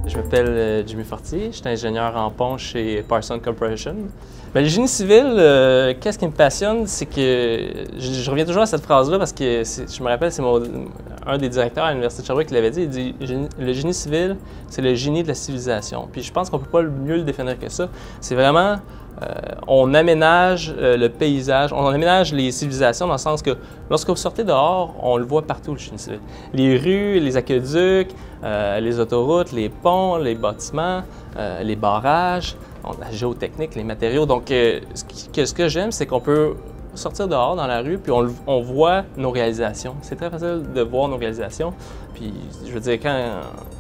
Je m'appelle Jimmy Fortier, je suis ingénieur en pont chez Parsons Corporation. Le génie civil, qu'est-ce qui me passionne, c'est que je reviens toujours à cette phrase-là parce que je me rappelle, c'est un des directeurs à l'Université de Sherbrooke qui l'avait dit, il dit « Le génie civil, c'est le génie de la civilisation ». Puis je pense qu'on ne peut pas mieux le définir que ça. C'est vraiment, on aménage le paysage, on aménage les civilisations dans le sens que lorsque vous sortez dehors, on le voit partout, le génie civil. Les rues, les aqueducs, les autoroutes, les ponts, les bâtiments, les barrages, la géotechnique, les matériaux. Donc, ce que j'aime, c'est qu'on peut sortir dehors dans la rue, puis on voit nos réalisations. C'est très facile de voir nos réalisations. Puis, je veux dire,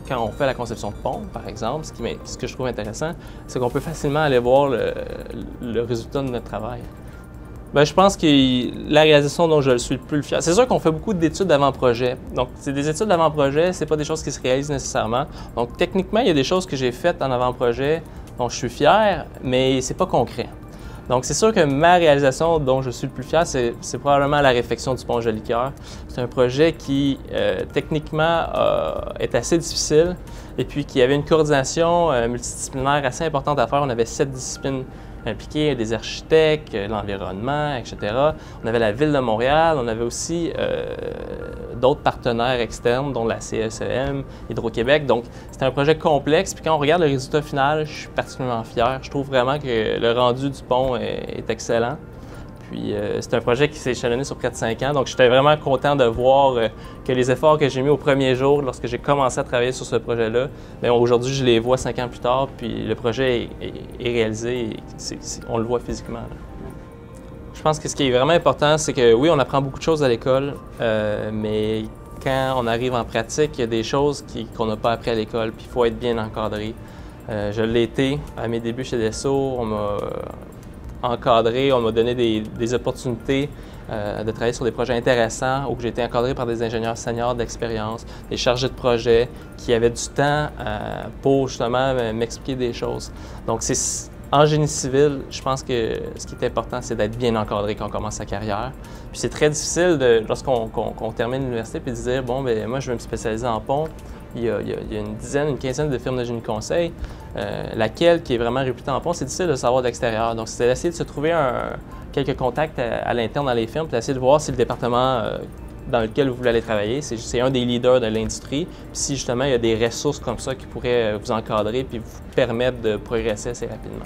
quand on fait la conception de pont, par exemple, ce que je trouve intéressant, c'est qu'on peut facilement aller voir le résultat de notre travail. Bien, je pense que la réalisation dont je suis le plus fier, c'est sûr qu'on fait beaucoup d'études d'avant-projet. Donc, c'est des études d'avant-projet, c'est pas des choses qui se réalisent nécessairement. Donc, techniquement, il y a des choses que j'ai faites en avant-projet dont je suis fier, mais c'est pas concret. Donc, c'est sûr que ma réalisation dont je suis le plus fier, c'est probablement la réfection du pont Jolicoeur. C'est un projet qui, techniquement, est assez difficile et puis qui avait une coordination multidisciplinaire assez importante à faire. On avait 7 disciplines impliqués, des architectes, l'environnement, etc. On avait la Ville de Montréal, on avait aussi d'autres partenaires externes, dont la CSEM, Hydro-Québec. Donc, c'était un projet complexe. Puis quand on regarde le résultat final, je suis particulièrement fier. Je trouve vraiment que le rendu du pont est excellent. Puis, c'est un projet qui s'est échelonné sur 4-5 ans. Donc, j'étais vraiment content de voir que les efforts que j'ai mis au premier jour, lorsque j'ai commencé à travailler sur ce projet-là, aujourd'hui, je les vois 5 ans plus tard, puis le projet est réalisé et on le voit physiquement. Là. Je pense que ce qui est vraiment important, c'est que oui, on apprend beaucoup de choses à l'école, mais quand on arrive en pratique, il y a des choses qu'on n'a pas appris à l'école, puis il faut être bien encadré. Je l'ai été à mes débuts chez Desso. On m'a encadré, on m'a donné des opportunités de travailler sur des projets intéressants où j'ai été encadré par des ingénieurs seniors d'expérience, des chargés de projet qui avaient du temps pour justement m'expliquer des choses. Donc, en génie civil, je pense que ce qui est important, c'est d'être bien encadré quand on commence sa carrière. Puis c'est très difficile lorsqu'on termine l'université puis de dire, bon, bien, moi, je veux me spécialiser en pont. Il y a une quinzaine de firmes de génie conseil. Laquelle qui est vraiment réputée en pont, c'est difficile de savoir de l'extérieur. Donc, c'est d'essayer de se trouver quelques contacts à l'interne dans les firmes, puis d'essayer de voir si le département dans lequel vous voulez aller travailler, c'est un des leaders de l'industrie. Puis si justement il y a des ressources comme ça qui pourraient vous encadrer puis vous permettre de progresser assez rapidement.